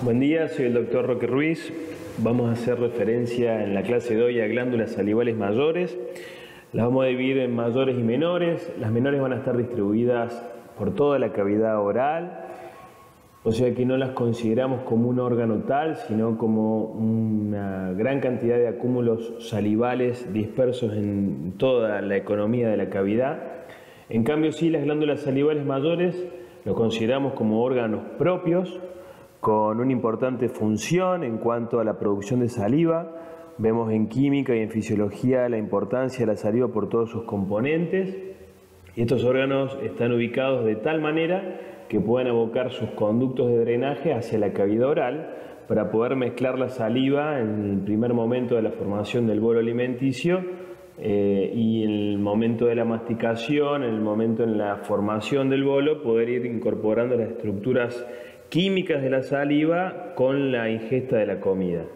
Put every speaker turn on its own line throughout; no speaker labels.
Buen día, soy el doctor Roque Ruiz. Vamos a hacer referencia en la clase de hoy a glándulas salivales mayores. Las vamos a dividir en mayores y menores. Las menores van a estar distribuidas por toda la cavidad oral, o sea que no las consideramos como un órgano tal, sino como una gran cantidad de acúmulos salivales dispersos en toda la economía de la cavidad. En cambio, sí, las glándulas salivales mayores lo consideramos como órganos propios, con una importante función en cuanto a la producción de saliva. Vemos en química y en fisiología la importancia de la saliva por todos sus componentes. Y estos órganos están ubicados de tal manera que pueden abocar sus conductos de drenaje hacia la cavidad oral para poder mezclar la saliva en el primer momento de la formación del bolo alimenticio y en el momento de la masticación, en el momento en la formación del bolo, poder ir incorporando las estructuras químicas de la saliva con la ingesta de la comida.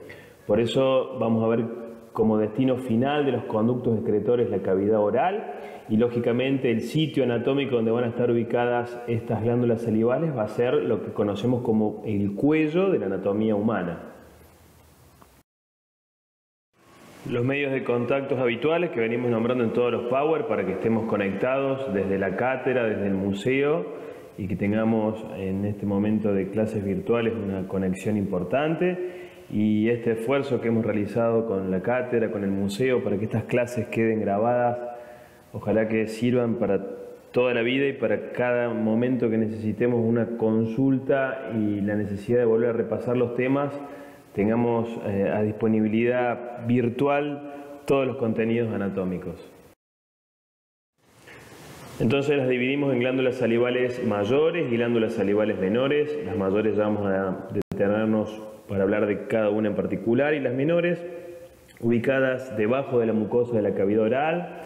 Por eso vamos a ver como destino final de los conductos excretores la cavidad oral, y lógicamente el sitio anatómico donde van a estar ubicadas estas glándulas salivales va a ser lo que conocemos como el cuello de la anatomía humana. Los medios de contactos habituales que venimos nombrando en todos los Power para que estemos conectados desde la cátedra, desde el museo, y que tengamos en este momento de clases virtuales una conexión importante, y este esfuerzo que hemos realizado con la cátedra, con el museo, para que estas clases queden grabadas, ojalá que sirvan para toda la vida y para cada momento que necesitemos una consulta y la necesidad de volver a repasar los temas, tengamos a disponibilidad virtual todos los contenidos anatómicos. Entonces las dividimos en glándulas salivales mayores y glándulas salivales menores. Las mayores ya vamos a detenernos para hablar de cada una en particular, y las menores ubicadas debajo de la mucosa de la cavidad oral,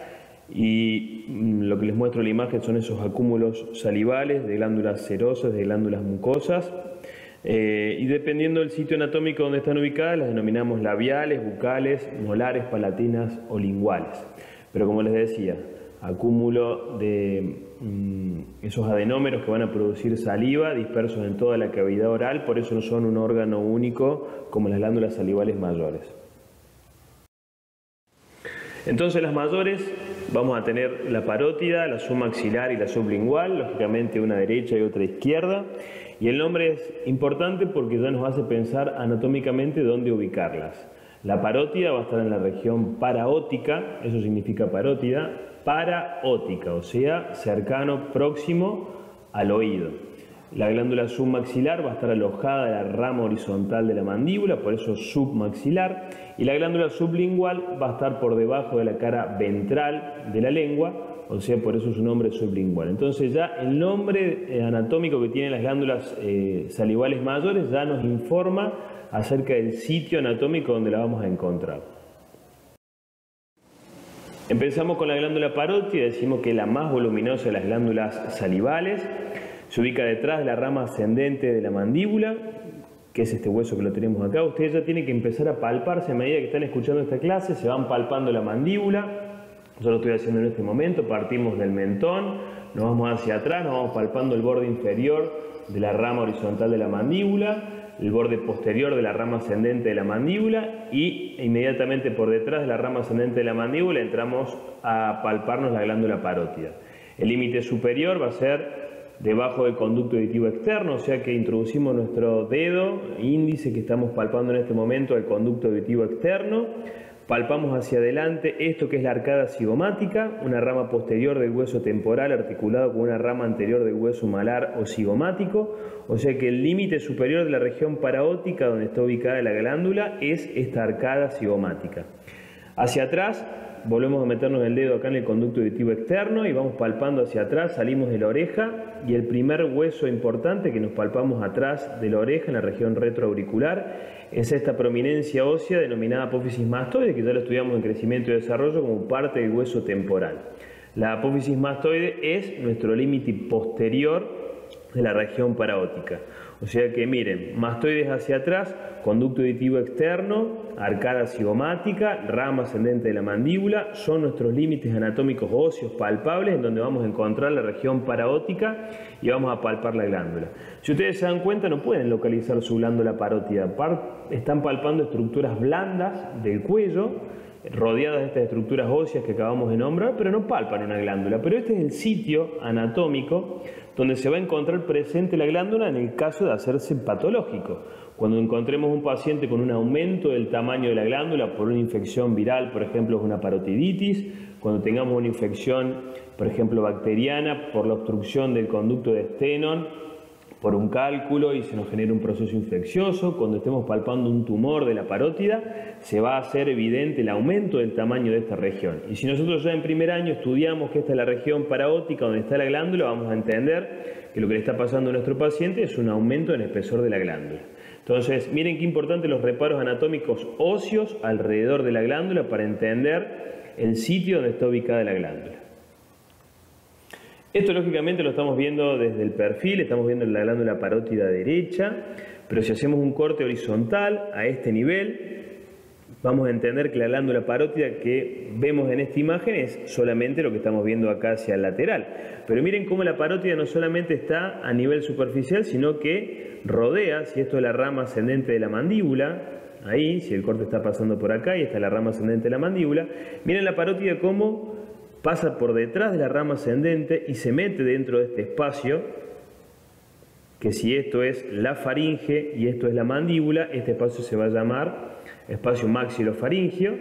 y lo que les muestro en la imagen son esos acúmulos salivales de glándulas serosas, de glándulas mucosas, y dependiendo del sitio anatómico donde están ubicadas las denominamos labiales, bucales, molares, palatinas o linguales. Pero como les decía, acúmulo de esos adenómeros que van a producir saliva dispersos en toda la cavidad oral, por eso no son un órgano único como las glándulas salivales mayores. Entonces las mayores vamos a tener la parótida, la submaxilar y la sublingual, lógicamente una derecha y otra izquierda, y el nombre es importante porque ya nos hace pensar anatómicamente dónde ubicarlas. La parótida va a estar en la región paraótica, eso significa parótida, paraótica, o sea, cercano, próximo al oído. La glándula submaxilar va a estar alojada en la rama horizontal de la mandíbula, por eso submaxilar, y la glándula sublingual va a estar por debajo de la cara ventral de la lengua, o sea, por eso su nombre es sublingual. Entonces ya el nombre anatómico que tienen las glándulas salivales mayores ya nos informa acerca del sitio anatómico donde la vamos a encontrar. Empezamos con la glándula parótida, decimos que es la más voluminosa de las glándulas salivales. Se ubica detrás de la rama ascendente de la mandíbula, que es este hueso que lo tenemos acá. Ustedes ya tienen que empezar a palparse a medida que están escuchando esta clase, se van palpando la mandíbula. Yo lo estoy haciendo en este momento, partimos del mentón, nos vamos hacia atrás, nos vamos palpando el borde inferior de la rama horizontal de la mandíbula, el borde posterior de la rama ascendente de la mandíbula, y inmediatamente por detrás de la rama ascendente de la mandíbula entramos a palparnos la glándula parótida. El límite superior va a ser debajo del conducto auditivo externo, o sea que introducimos nuestro dedo índice que estamos palpando en este momento al conducto auditivo externo, palpamos hacia adelante esto que es la arcada cigomática, una rama posterior del hueso temporal articulado con una rama anterior del hueso malar o cigomático, o sea que el límite superior de la región paraótica donde está ubicada la glándula es esta arcada cigomática. Hacia atrás volvemos a meternos el dedo acá en el conducto auditivo externo y vamos palpando hacia atrás, salimos de la oreja, y el primer hueso importante que nos palpamos atrás de la oreja en la región retroauricular es esta prominencia ósea denominada apófisis mastoide, que ya lo estudiamos en crecimiento y desarrollo como parte del hueso temporal. La apófisis mastoide es nuestro límite posterior de la región paraótica. O sea que miren, mastoides hacia atrás, conducto auditivo externo, arcada cigomática, rama ascendente de la mandíbula, son nuestros límites anatómicos óseos palpables en donde vamos a encontrar la región paraótica y vamos a palpar la glándula. Si ustedes se dan cuenta, no pueden localizar su glándula parótida, están palpando estructuras blandas del cuello, rodeadas de estas estructuras óseas que acabamos de nombrar, pero no palpan una glándula. Pero este es el sitio anatómico donde se va a encontrar presente la glándula en el caso de hacerse patológico. Cuando encontremos un paciente con un aumento del tamaño de la glándula por una infección viral, por ejemplo, una parotiditis, cuando tengamos una infección, por ejemplo, bacteriana por la obstrucción del conducto de Stenón, por un cálculo y se nos genera un proceso infeccioso, cuando estemos palpando un tumor de la parótida, se va a hacer evidente el aumento del tamaño de esta región. Y si nosotros ya en primer año estudiamos que esta es la región paraótica donde está la glándula, vamos a entender que lo que le está pasando a nuestro paciente es un aumento en el espesor de la glándula. Entonces, miren qué importante los reparos anatómicos óseos alrededor de la glándula para entender el sitio donde está ubicada la glándula. Esto lógicamente lo estamos viendo desde el perfil, estamos viendo la glándula parótida derecha, pero si hacemos un corte horizontal a este nivel, vamos a entender que la glándula parótida que vemos en esta imagen es solamente lo que estamos viendo acá hacia el lateral. Pero miren cómo la parótida no solamente está a nivel superficial, sino que rodea, si esto es la rama ascendente de la mandíbula, ahí, si el corte está pasando por acá y está la rama ascendente de la mandíbula, miren la parótida cómo pasa por detrás de la rama ascendente y se mete dentro de este espacio, que si esto es la faringe y esto es la mandíbula, este espacio se va a llamar espacio maxilofaringio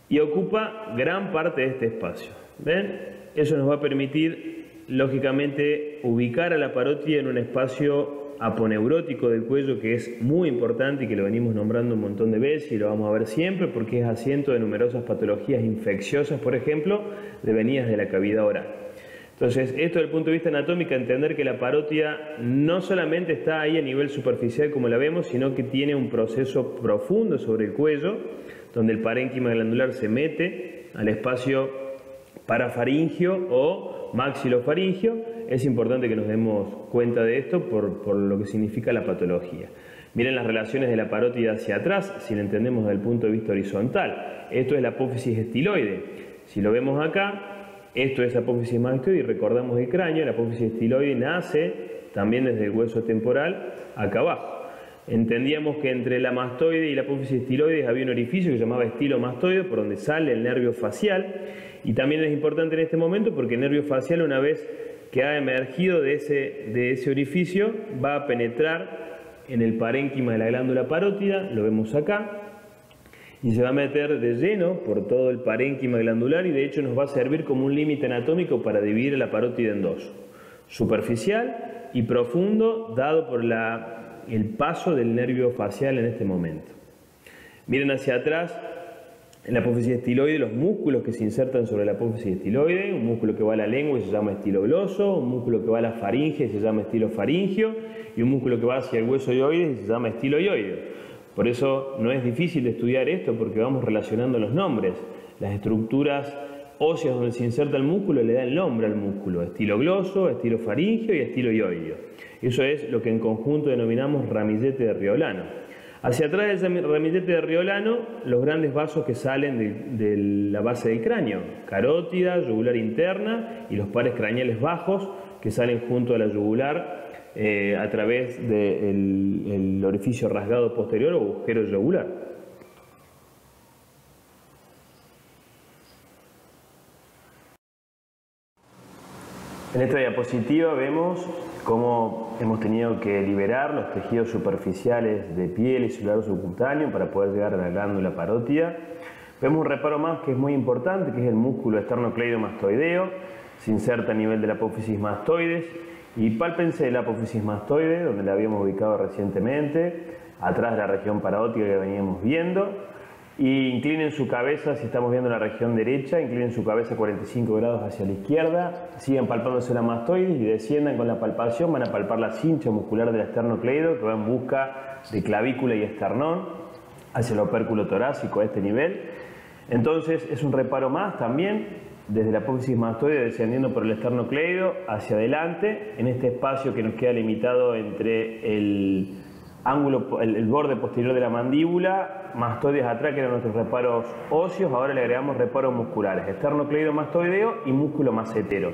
y ocupa gran parte de este espacio. ¿Ven? Eso nos va a permitir, lógicamente, ubicar a la parótida en un espacio aponeurótico del cuello que es muy importante y que lo venimos nombrando un montón de veces y lo vamos a ver siempre porque es asiento de numerosas patologías infecciosas, por ejemplo, devenidas de la cavidad oral. Entonces, esto desde el punto de vista anatómico, entender que la parótida no solamente está ahí a nivel superficial como la vemos, sino que tiene un proceso profundo sobre el cuello, donde el parénquima glandular se mete al espacio parafaringio o maxilofaringio. Es importante que nos demos cuenta de esto por lo que significa la patología. Miren las relaciones de la parótida hacia atrás, si lo entendemos desde el punto de vista horizontal. Esto es la apófisis estiloide. Si lo vemos acá, esto es apófisis mastoide y recordamos el cráneo. La apófisis estiloide nace también desde el hueso temporal acá abajo. Entendíamos que entre la mastoide y la apófisis estiloide había un orificio que se llamaba estilomastoide, por donde sale el nervio facial. Y también es importante en este momento porque el nervio facial, una vez que ha emergido de ese orificio, va a penetrar en el parénquima de la glándula parótida, lo vemos acá, y se va a meter de lleno por todo el parénquima glandular y de hecho nos va a servir como un límite anatómico para dividir la parótida en dos, superficial y profundo, dado por el paso del nervio facial en este momento. Miren hacia atrás, en la apófisis estiloide, los músculos que se insertan sobre la apófisis estiloide, un músculo que va a la lengua y se llama estilogloso, un músculo que va a la faringe y se llama estilofaringio, y un músculo que va hacia el hueso ioide y se llama estiloioideo. Por eso no es difícil de estudiar esto porque vamos relacionando los nombres. Las estructuras óseas donde se inserta el músculo le dan nombre al músculo: estilogloso, estilofaringio y estiloioideo. Eso es lo que en conjunto denominamos ramillete de Riolano. Hacia atrás del ramillete de Riolano, los grandes vasos que salen de la base del cráneo: carótida, yugular interna y los pares craneales bajos que salen junto a la yugular a través del orificio rasgado posterior o agujero yugular. En esta diapositiva vemos cómo hemos tenido que liberar los tejidos superficiales de piel y celular subcutáneo para poder llegar a la glándula parótida. Vemos un reparo más que es muy importante, que es el músculo esternocleidomastoideo. Se inserta a nivel de la apófisis mastoides y pálpense la apófisis mastoide, donde la habíamos ubicado recientemente, atrás de la región parótica que veníamos viendo. Y inclinen su cabeza, si estamos viendo la región derecha, inclinen su cabeza 45 grados hacia la izquierda, sigan palpándose la mastoides y desciendan con la palpación, van a palpar la cincha muscular del esternocleido que va en busca de clavícula y esternón hacia el opérculo torácico a este nivel. Entonces es un reparo más también desde la apófisis mastoide descendiendo por el esternocleido hacia adelante, en este espacio que nos queda limitado entre el ángulo, el borde posterior de la mandíbula, mastoides atrás, que eran nuestros reparos óseos. Ahora le agregamos reparos musculares, esternocleido mastoideo y músculo macetero.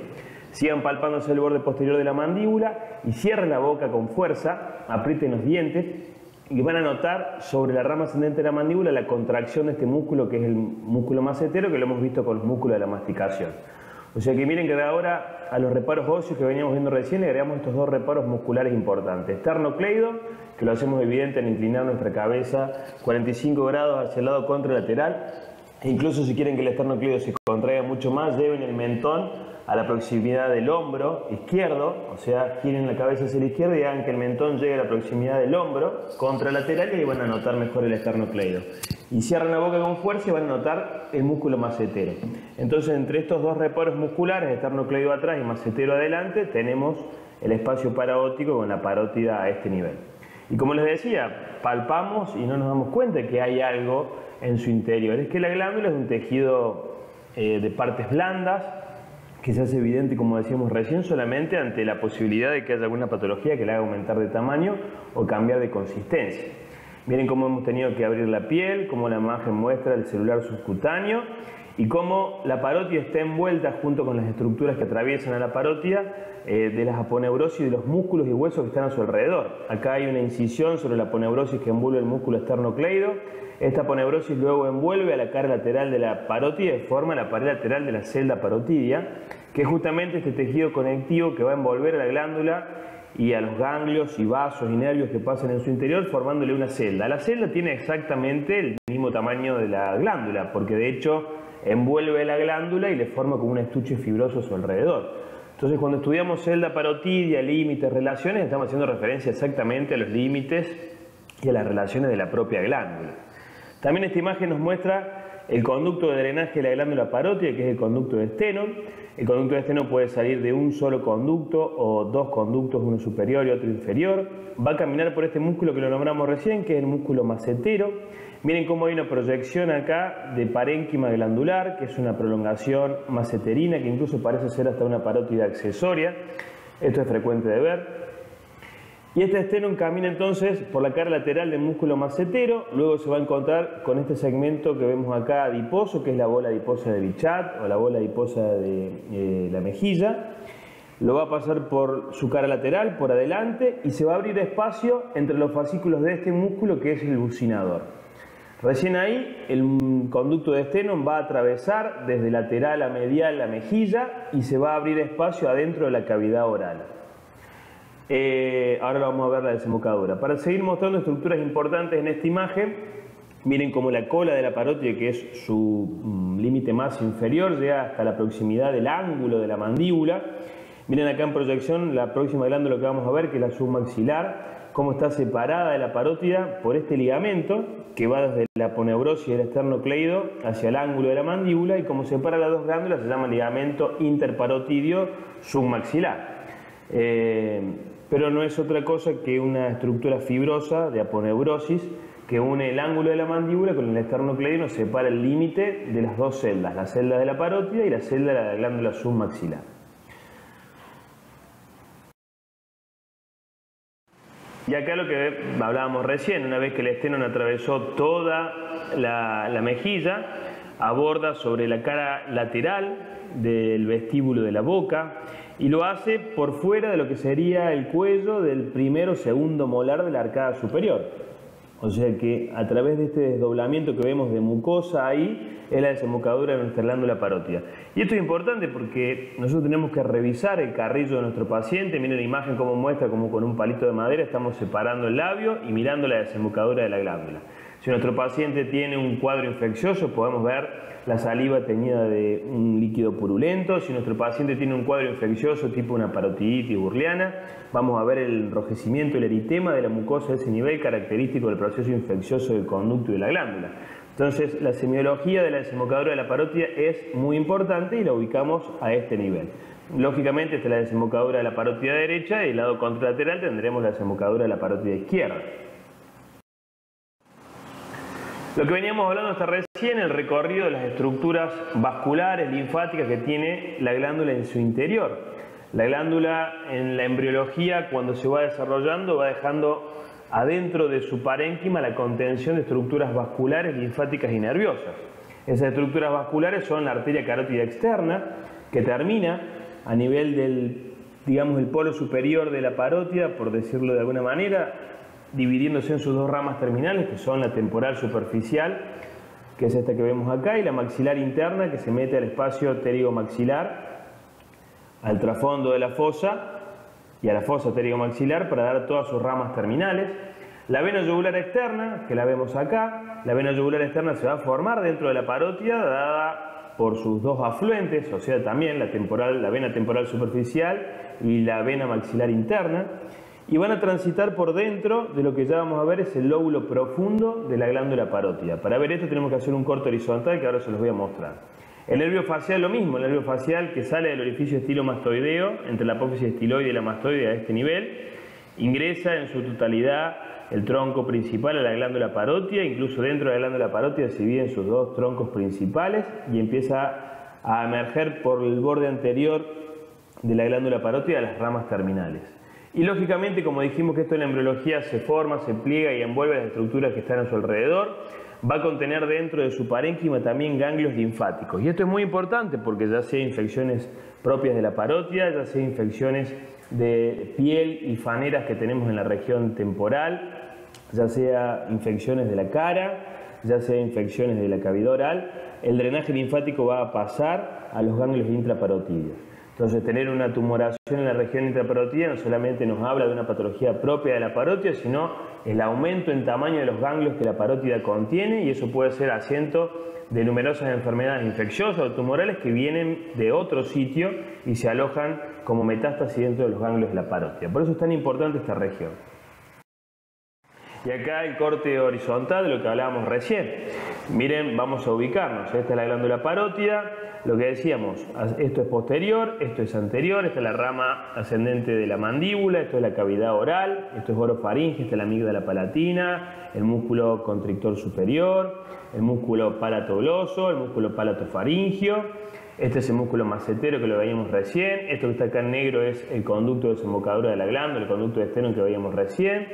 Sigan palpándose el borde posterior de la mandíbula y cierren la boca con fuerza, aprieten los dientes y van a notar sobre la rama ascendente de la mandíbula la contracción de este músculo, que es el músculo macetero, que lo hemos visto con los músculos de la masticación. O sea que miren que de ahora a los reparos óseos que veníamos viendo recién le agregamos estos dos reparos musculares importantes. Esternocleido, que lo hacemos evidente en inclinar nuestra cabeza 45 grados hacia el lado contralateral. E incluso si quieren que el esternocleido se contraiga mucho más, lleven el mentón a la proximidad del hombro izquierdo, o sea, giren la cabeza hacia la izquierda y hagan que el mentón llegue a la proximidad del hombro contralateral, y ahí van a notar mejor el esternocleido. Y cierran la boca con fuerza y van a notar el músculo macetero. Entonces, entre estos dos reparos musculares, esternocleido atrás y macetero adelante, tenemos el espacio paraóptico con la parótida a este nivel. Y como les decía, palpamos y no nos damos cuenta de que hay algo en su interior. Es que la glándula es un tejido de partes blandas, que se hace evidente, como decíamos recién, solamente ante la posibilidad de que haya alguna patología que le haga aumentar de tamaño o cambiar de consistencia. Miren cómo hemos tenido que abrir la piel, cómo la imagen muestra el celular subcutáneo y cómo la parótida está envuelta junto con las estructuras que atraviesan a la parótida de las aponeurosis y de los músculos y huesos que están a su alrededor. Acá hay una incisión sobre la aponeurosis que envuelve el músculo esternocleido. Esta aponeurosis luego envuelve a la cara lateral de la parótida y forma la pared lateral de la celda parotidia, que es justamente este tejido conectivo que va a envolver a la glándula y a los ganglios y vasos y nervios que pasan en su interior, formándole una celda. La celda tiene exactamente el mismo tamaño de la glándula, porque de hecho envuelve la glándula y le forma como un estuche fibroso a su alrededor. Entonces, cuando estudiamos celda parotidia, límites, relaciones, estamos haciendo referencia exactamente a los límites y a las relaciones de la propia glándula. También esta imagen nos muestra el conducto de drenaje de la glándula parótida, que es el conducto de Stenone. El conducto de Stenone puede salir de un solo conducto o dos conductos, uno superior y otro inferior. Va a caminar por este músculo que lo nombramos recién, que es el músculo macetero. Miren cómo hay una proyección acá de parénquima glandular, que es una prolongación maceterina, que incluso parece ser hasta una parótida accesoria. Esto es frecuente de ver. Y este Stenone camina entonces por la cara lateral del músculo macetero, luego se va a encontrar con este segmento que vemos acá adiposo, que es la bola adiposa de Bichat o la bola adiposa de la mejilla. Lo va a pasar por su cara lateral, por adelante, y se va a abrir espacio entre los fascículos de este músculo, que es el bucinador. Recién ahí el conducto de Stenone va a atravesar desde lateral a medial la mejilla y se va a abrir espacio adentro de la cavidad oral. Ahora vamos a ver la desembocadura. Para seguir mostrando estructuras importantes en esta imagen, miren cómo la cola de la parótida, que es su límite más inferior, llega hasta la proximidad del ángulo de la mandíbula. Miren acá en proyección la próxima glándula que vamos a ver, que es la submaxilar, cómo está separada de la parótida por este ligamento que va desde la aponeurosis del esternocleido hacia el ángulo de la mandíbula, y como separa las dos glándulas se llama ligamento interparotidio submaxilar. Pero no es otra cosa que una estructura fibrosa de aponeurosis que une el ángulo de la mandíbula con el esternocleido y nos separa el límite de las dos celdas, la celda de la parótida y la celda de la glándula submaxilar. Y acá lo que hablábamos recién, una vez que el Stenone atravesó toda la mejilla, aborda sobre la cara lateral del vestíbulo de la boca y lo hace por fuera de lo que sería el cuello del primero o segundo molar de la arcada superior. O sea que a través de este desdoblamiento que vemos de mucosa ahí, es la desembocadura de nuestra glándula parótida. Y esto es importante porque nosotros tenemos que revisar el carrillo de nuestro paciente. Miren la imagen como muestra, como con un palito de madera estamos separando el labio y mirando la desembocadura de la glándula. Si nuestro paciente tiene un cuadro infeccioso, podemos ver la saliva teñida de un líquido purulento. Si nuestro paciente tiene un cuadro infeccioso tipo una parotiditis burliana, vamos a ver el enrojecimiento y el eritema de la mucosa de ese nivel, característico del proceso infeccioso del conducto y de la glándula. Entonces, la semiología de la desembocadura de la parótida es muy importante y la ubicamos a este nivel. Lógicamente, esta es la desembocadura de la parótida derecha y el lado contralateral tendremos la desembocadura de la parótida izquierda. Lo que veníamos hablando hasta recién, el recorrido de las estructuras vasculares, linfáticas que tiene la glándula en su interior. La glándula en la embriología, cuando se va desarrollando, va dejando adentro de su parénquima la contención de estructuras vasculares, linfáticas y nerviosas. Esas estructuras vasculares son la arteria carótida externa, que termina a nivel del, digamos, el polo superior de la parótida, por decirlo de alguna manera, dividiéndose en sus dos ramas terminales, que son la temporal superficial, que es esta que vemos acá, y la maxilar interna, que se mete al espacio pterigomaxilar, al trasfondo de la fosa y a la fosa pterigomaxilar para dar todas sus ramas terminales. La vena yugular externa, que la vemos acá, la vena yugular externa se va a formar dentro de la parótida, dada por sus dos afluentes, o sea, también la vena temporal superficial y la vena maxilar interna, y van a transitar por dentro de lo que ya vamos a ver es el lóbulo profundo de la glándula parótida. Para ver esto tenemos que hacer un corte horizontal que ahora se los voy a mostrar. El nervio facial lo mismo, el nervio facial que sale del orificio estilomastoideo, entre la apófisis estiloide y la mastoide a este nivel, ingresa en su totalidad el tronco principal a la glándula parótida, incluso dentro de la glándula parótida se dividen sus dos troncos principales y empieza a emerger por el borde anterior de la glándula parótida las ramas terminales. Y lógicamente, como dijimos que esto en la embriología se forma, se pliega y envuelve las estructuras que están a su alrededor, va a contener dentro de su parénquima también ganglios linfáticos. Y esto es muy importante porque ya sea infecciones propias de la parótida, ya sea infecciones de piel y faneras que tenemos en la región temporal, ya sea infecciones de la cara, ya sea infecciones de la cavidad oral, el drenaje linfático va a pasar a los ganglios intraparotídeos. Entonces, tener una tumoración en la región intraparótida no solamente nos habla de una patología propia de la parótida, sino el aumento en tamaño de los ganglios que la parótida contiene, y eso puede ser asiento de numerosas enfermedades infecciosas o tumorales que vienen de otro sitio y se alojan como metástasis dentro de los ganglios de la parótida. Por eso es tan importante esta región. Y acá el corte horizontal de lo que hablábamos recién. Miren, vamos a ubicarnos. Esta es la glándula parótida. Lo que decíamos, esto es posterior, esto es anterior, esta es la rama ascendente de la mandíbula, esto es la cavidad oral, esto es orofaringe, esta es la amígdala palatina, el músculo constrictor superior, el músculo palatogloso, el músculo palatofaringio, este es el músculo macetero que lo veíamos recién, esto que está acá en negro es el conducto de desembocadura de la glándula, el conducto de esternón que veíamos recién.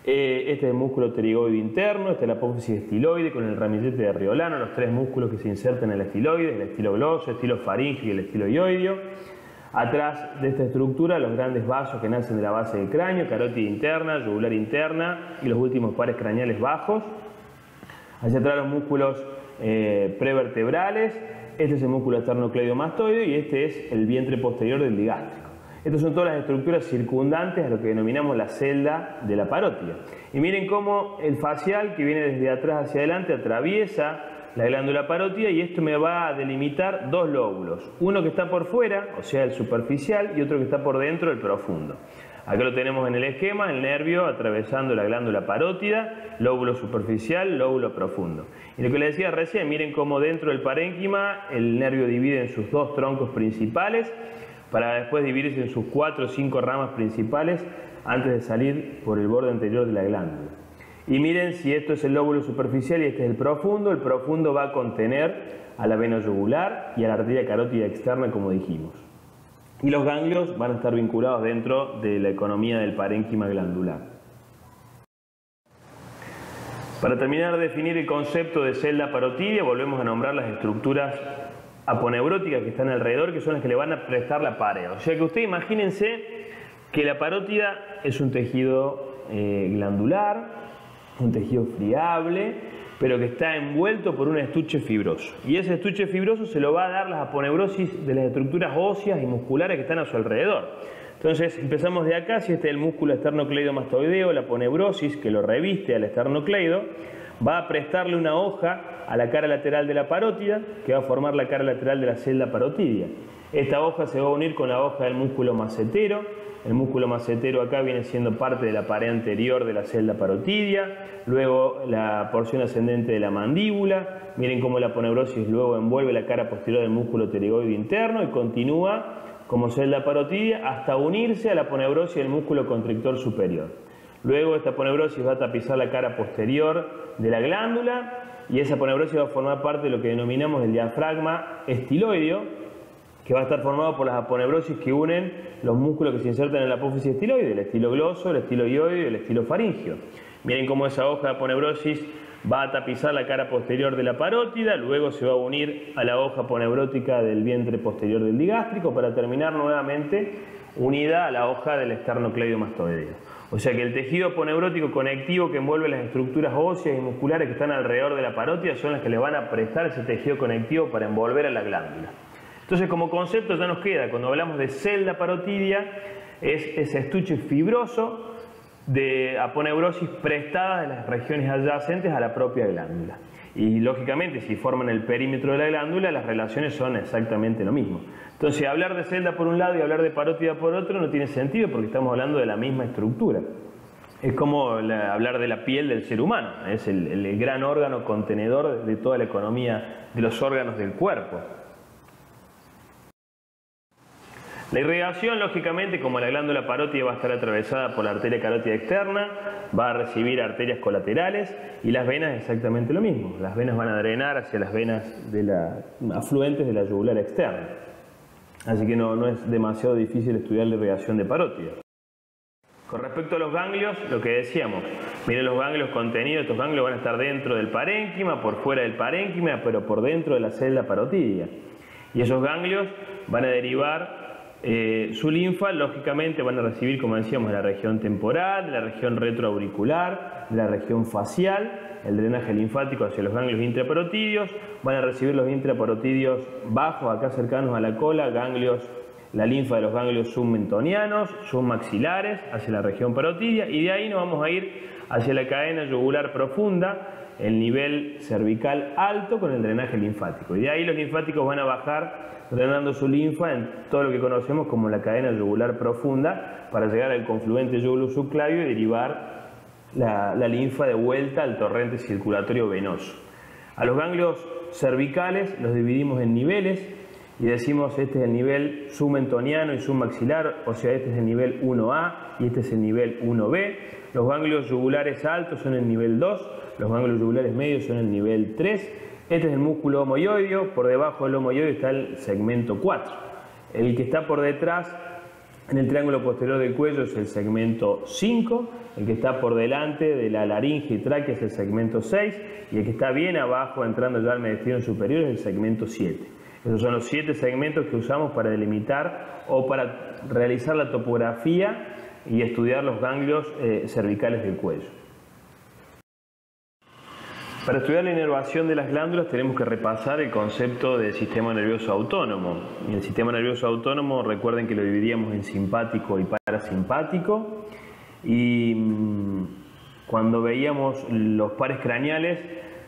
Este es el músculo pterigoide interno, esta es la apófisis estiloide con el ramillete de Riolano, los tres músculos que se insertan en el estiloide, el estilogloso, el estilofaringio y el estiloioideo. Atrás de esta estructura, los grandes vasos que nacen de la base del cráneo, carótida interna, yugular interna y los últimos pares craneales bajos. Hacia atrás los músculos prevertebrales, este es el músculo esternocleidomastoideo y este es el vientre posterior del digástrico. Estas son todas las estructuras circundantes a lo que denominamos la celda de la parótida. Y miren cómo el facial que viene desde atrás hacia adelante atraviesa la glándula parótida y esto me va a delimitar dos lóbulos. Uno que está por fuera, o sea el superficial, y otro que está por dentro, el profundo. Acá lo tenemos en el esquema, el nervio atravesando la glándula parótida, lóbulo superficial, lóbulo profundo. Y lo que les decía recién, miren cómo dentro del parénquima el nervio divide en sus dos troncos principales, para después dividirse en sus 4 o 5 ramas principales antes de salir por el borde anterior de la glándula. Y miren si esto es el lóbulo superficial y este es el profundo va a contener a la vena yugular y a la arteria carótida externa como dijimos. Y los ganglios van a estar vinculados dentro de la economía del parénquima glandular. Para terminar de definir el concepto de celda parotidia, volvemos a nombrar las estructuras aponeuróticas que están alrededor, que son las que le van a prestar la pared. O sea que ustedes imagínense que la parótida es un tejido glandular, un tejido friable, pero que está envuelto por un estuche fibroso. Y ese estuche fibroso se lo va a dar las aponeurosis de las estructuras óseas y musculares que están a su alrededor. Entonces empezamos de acá, si este es el músculo esternocleidomastoideo, la aponeurosis que lo reviste al esternocleido, va a prestarle una hoja a la cara lateral de la parótida, que va a formar la cara lateral de la celda parotidia. Esta hoja se va a unir con la hoja del músculo macetero. El músculo macetero acá viene siendo parte de la pared anterior de la celda parotidia. Luego la porción ascendente de la mandíbula. Miren cómo la aponeurosis luego envuelve la cara posterior del músculo pterigoide interno y continúa como celda parotidia hasta unirse a la aponeurosis del músculo constrictor superior. Luego esta aponeurosis va a tapizar la cara posterior de la glándula y esa aponeurosis va a formar parte de lo que denominamos el diafragma estiloideo, que va a estar formado por las aponeurosis que unen los músculos que se insertan en la apófisis estiloide, el estilo-gloso, el estilo-ioide y el estilo-faringio. Miren cómo esa hoja de aponeurosis va a tapizar la cara posterior de la parótida, luego se va a unir a la hoja aponeurótica del vientre posterior del digástrico para terminar nuevamente unida a la hoja del esternocleidomastoideo. O sea que el tejido aponeurótico conectivo que envuelve las estructuras óseas y musculares que están alrededor de la parótida son las que le van a prestar ese tejido conectivo para envolver a la glándula. Entonces, como concepto ya nos queda, cuando hablamos de celda parotidia, es ese estuche fibroso de aponeurosis prestada de las regiones adyacentes a la propia glándula. Y lógicamente, si forman el perímetro de la glándula, las relaciones son exactamente lo mismo. Entonces, hablar de celda por un lado y hablar de parótida por otro no tiene sentido porque estamos hablando de la misma estructura. Es como hablar de la piel del ser humano, es el gran órgano contenedor de toda la economía de los órganos del cuerpo. La irrigación, lógicamente, como la glándula parótida va a estar atravesada por la arteria carótida externa, va a recibir arterias colaterales, y las venas exactamente lo mismo. Las venas van a drenar hacia las venas afluentes de la yugular externa. Así que no es demasiado difícil estudiar la irrigación de parótida. Con respecto a los ganglios, lo que decíamos, miren los ganglios contenidos, estos ganglios van a estar dentro del parénquima, por fuera del parénquima, pero por dentro de la celda parotidia. Y esos ganglios van a derivar su linfa, lógicamente van a recibir, como decíamos, de la región temporal, de la región retroauricular, de la región facial, el drenaje linfático hacia los ganglios intraparotidios, van a recibir los intraparotidios bajos, acá cercanos a la cola, ganglios, la linfa de los ganglios submentonianos, submaxilares, hacia la región parotidia, y de ahí nos vamos a ir hacia la cadena yugular profunda, el nivel cervical alto con el drenaje linfático. Y de ahí los linfáticos van a bajar drenando su linfa en todo lo que conocemos como la cadena yugular profunda para llegar al confluente yugulo-subclavio y derivar la linfa de vuelta al torrente circulatorio venoso. A los ganglios cervicales los dividimos en niveles y decimos este es el nivel submentoniano y submaxilar, o sea este es el nivel 1A y este es el nivel 1B. Los ganglios yugulares altos son el nivel 2, los ganglios yugulares medios son el nivel 3. Este es el músculo homoioideo, por debajo del homoioideo está el segmento 4. El que está por detrás, en el triángulo posterior del cuello, es el segmento 5. El que está por delante de la laringe y tráquea es el segmento 6. Y el que está bien abajo, entrando ya al mediastino superior, es el segmento 7. Esos son los 7 segmentos que usamos para delimitar o para realizar la topografía y estudiar los ganglios cervicales del cuello. Para estudiar la inervación de las glándulas tenemos que repasar el concepto del sistema nervioso autónomo. Y el sistema nervioso autónomo, recuerden que lo dividíamos en simpático y parasimpático. Y cuando veíamos los pares craneales,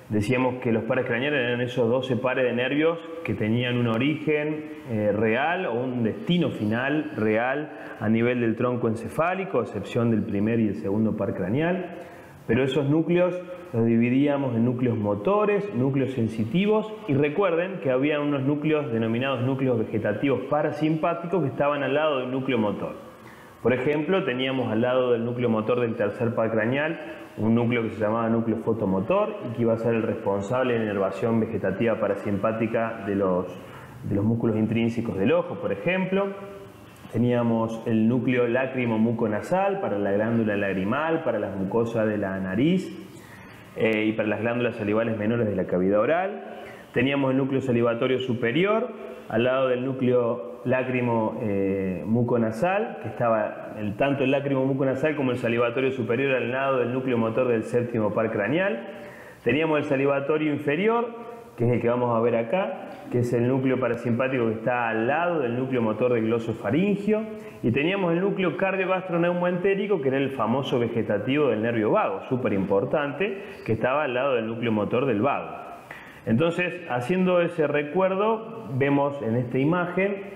decíamos que los pares craneales eran esos 12 pares de nervios que tenían un origen real o un destino final real a nivel del tronco encefálico, a excepción del primer y el segundo par craneal. Pero esos núcleos los dividíamos en núcleos motores, núcleos sensitivos, y recuerden que había unos núcleos denominados núcleos vegetativos parasimpáticos que estaban al lado del núcleo motor. Por ejemplo, teníamos al lado del núcleo motor del tercer par craneal un núcleo que se llamaba núcleo fotomotor y que iba a ser el responsable de la inervación vegetativa parasimpática de los músculos intrínsecos del ojo, por ejemplo. Teníamos el núcleo lácrimo-muconasal para la glándula lagrimal, para las mucosas de la nariz y para las glándulas salivales menores de la cavidad oral. Teníamos el núcleo salivatorio superior al lado del núcleo lácrimo-muconasal, que estaba tanto el lácrimo-muconasal como el salivatorio superior al lado del núcleo motor del séptimo par craneal. Teníamos el salivatorio inferior, que es el que vamos a ver acá, que es el núcleo parasimpático que está al lado del núcleo motor del glosofaringio, y teníamos el núcleo cardiogastroneumoentérico, que era el famoso vegetativo del nervio vago, súper importante, que estaba al lado del núcleo motor del vago. Entonces, haciendo ese recuerdo, vemos en esta imagen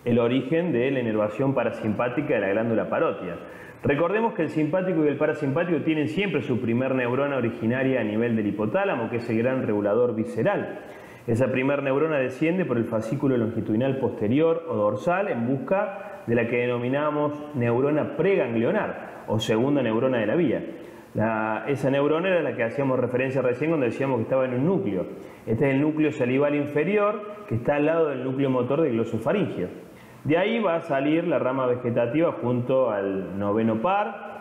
el origen de la inervación parasimpática de la glándula parótida. Recordemos que el simpático y el parasimpático tienen siempre su primer neurona originaria a nivel del hipotálamo, que es el gran regulador visceral. Esa primer neurona desciende por el fascículo longitudinal posterior o dorsal en busca de la que denominamos neurona preganglionar o segunda neurona de la vía. Esa neurona era la que hacíamos referencia recién cuando decíamos que estaba en un núcleo. Este es el núcleo salival inferior que está al lado del núcleo motor del glosofaringeo. De ahí va a salir la rama vegetativa junto al noveno par,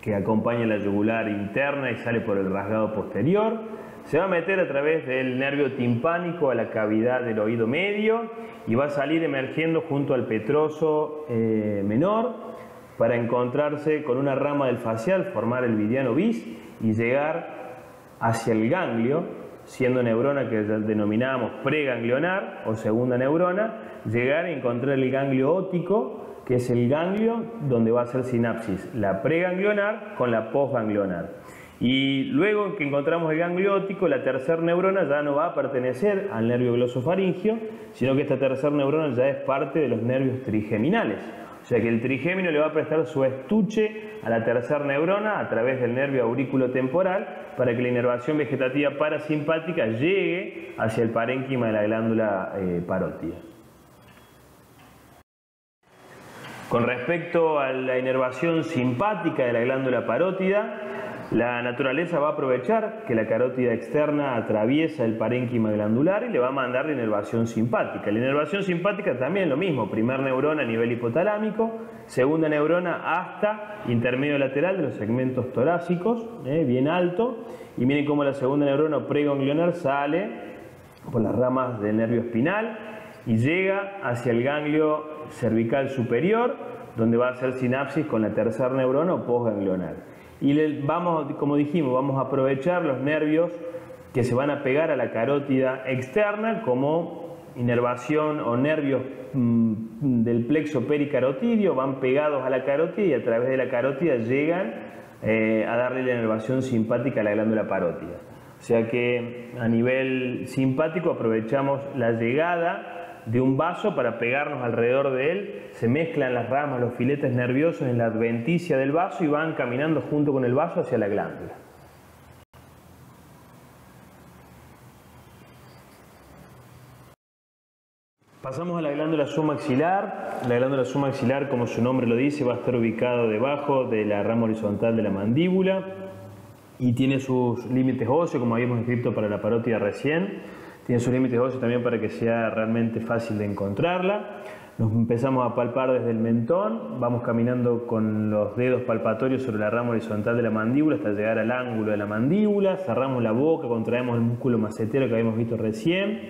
que acompaña la yugular interna y sale por el rasgado posterior. Se va a meter a través del nervio timpánico a la cavidad del oído medio y va a salir emergiendo junto al petroso menor para encontrarse con una rama del facial, formar el vidiano bis y llegar hacia el ganglio, siendo neurona que denominábamos preganglionar o segunda neurona, llegar a encontrar el ganglio óptico, que es el ganglio donde va a hacer sinapsis la preganglionar con la posganglionar. Y luego que encontramos el ganglio óptico, la tercera neurona ya no va a pertenecer al nervio glosofaringeo, sino que esta tercera neurona ya es parte de los nervios trigeminales. O sea que el trigémino le va a prestar su estuche a la tercera neurona a través del nervio aurículo-temporal para que la inervación vegetativa parasimpática llegue hacia el parénquima de la glándula parótida. Con respecto a la inervación simpática de la glándula parótida, la naturaleza va a aprovechar que la carótida externa atraviesa el parénquima glandular y le va a mandar la inervación simpática. La inervación simpática también lo mismo, primer neurona a nivel hipotalámico, segunda neurona hasta intermedio lateral de los segmentos torácicos, bien alto, y miren cómo la segunda neurona preganglionar sale por las ramas del nervio espinal y llega hacia el ganglio cervical superior, donde va a hacer sinapsis con la tercera neurona o posganglionar. Y como dijimos, vamos a aprovechar los nervios que se van a pegar a la carótida externa como inervación o nervios del plexo pericarotidio, van pegados a la carótida y a través de la carótida llegan a darle la inervación simpática a la glándula parótida. O sea que a nivel simpático aprovechamos la llegada de un vaso para pegarnos alrededor de él, se mezclan las ramas, los filetes nerviosos en la adventicia del vaso y van caminando junto con el vaso hacia la glándula. Pasamos a la glándula submaxilar. La glándula submaxilar, como su nombre lo dice, va a estar ubicado debajo de la rama horizontal de la mandíbula y tiene sus límites óseos, como habíamos escrito para la parótida recién. Tiene sus límites óseos también para que sea realmente fácil de encontrarla. Nos empezamos a palpar desde el mentón, vamos caminando con los dedos palpatorios sobre la rama horizontal de la mandíbula hasta llegar al ángulo de la mandíbula, cerramos la boca, contraemos el músculo macetero que habíamos visto recién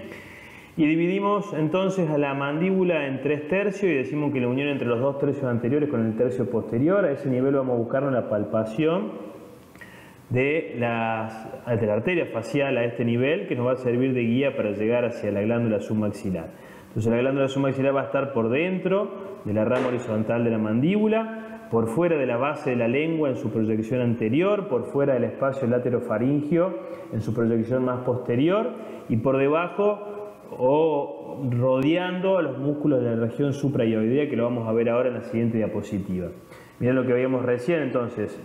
y dividimos entonces a la mandíbula en 3/3 y decimos que la unión entre los 2 tercios anteriores con el tercio posterior, a ese nivel vamos a buscar una palpación de la arteria facial a este nivel que nos va a servir de guía para llegar hacia la glándula submaxilar. Entonces la glándula submaxilar va a estar por dentro de la rama horizontal de la mandíbula, por fuera de la base de la lengua en su proyección anterior, por fuera del espacio laterofaringeo en su proyección más posterior y por debajo o rodeando a los músculos de la región suprayoidea, que lo vamos a ver ahora en la siguiente diapositiva. Miren lo que veíamos recién entonces.